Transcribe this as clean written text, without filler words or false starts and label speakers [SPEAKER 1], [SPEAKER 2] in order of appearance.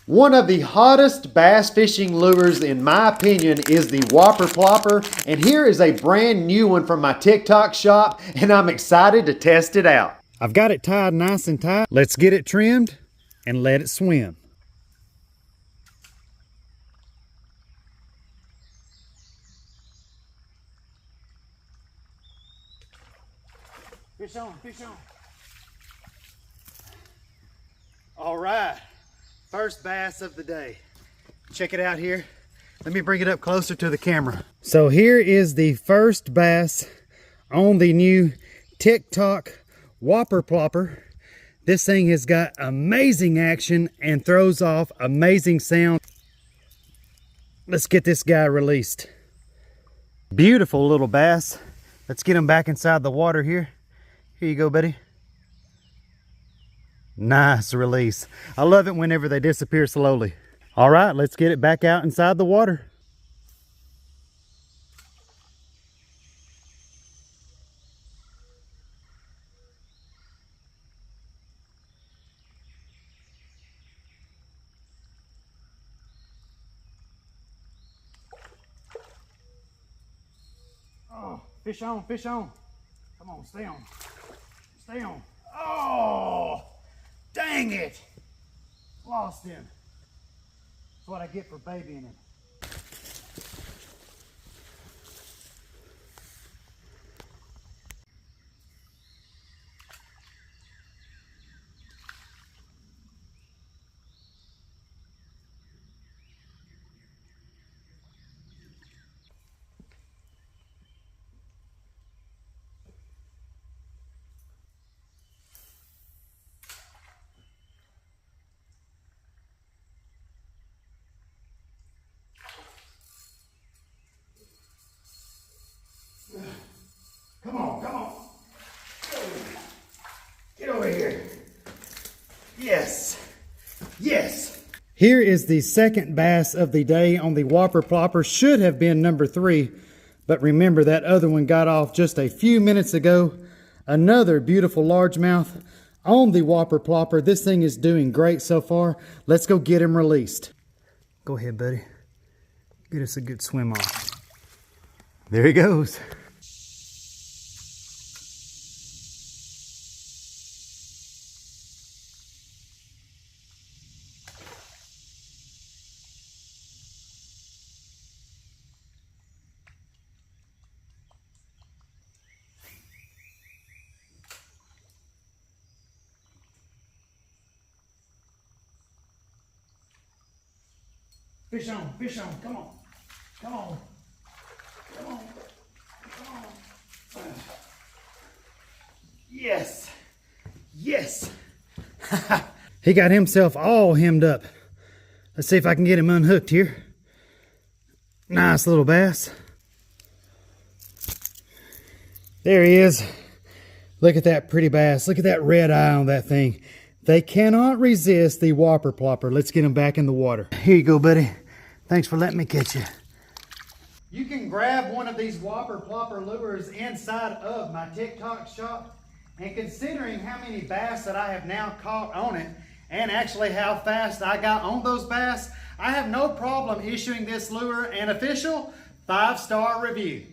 [SPEAKER 1] One of the hottest bass fishing lures, in my opinion, is the Whopper Plopper. And here is a brand new one from my TikTok shop, and I'm excited to test it out. I've got it tied nice and tight. Let's get it trimmed and let it swim. Fish on, fish on. All right. First bass of the day. Check it out here. Let me bring it up closer to the camera. So here is the first bass on the new TikTok Whopper Plopper. This thing has got amazing action and throws off amazing sound. Let's get this guy released. Beautiful little bass. Let's get him back inside the water here. Here you go, buddy. Nice release. I love it whenever they disappear slowly. All right, let's get it back out inside the water. Oh, fish on, fish on. Come on, stay on. Stay on. Oh! Dang it! Lost him. That's what I get for babying him. Come on, come on. Get over here. Yes, yes. Here is the second bass of the day on the Whopper Plopper. Should have been number 3, but remember that other one got off just a few minutes ago. Another beautiful largemouth on the Whopper Plopper. This thing is doing great so far. Let's go get him released. Go ahead, buddy. Get us a good swim off. There he goes. Fish on, come on, come on, come on, come on. Yes, yes. He got himself all hemmed up. Let's see if I can get him unhooked here. Nice little bass. There he is. Look at that pretty bass. Look at that red eye on that thing. They cannot resist the Whopper Plopper. Let's get him back in the water. Here you go, buddy. Thanks for letting me catch you. You can grab one of these Whopper Plopper lures inside of my TikTok shop. And considering how many bass that I have now caught on it, and actually how fast I got on those bass, I have no problem issuing this lure an official 5-star review.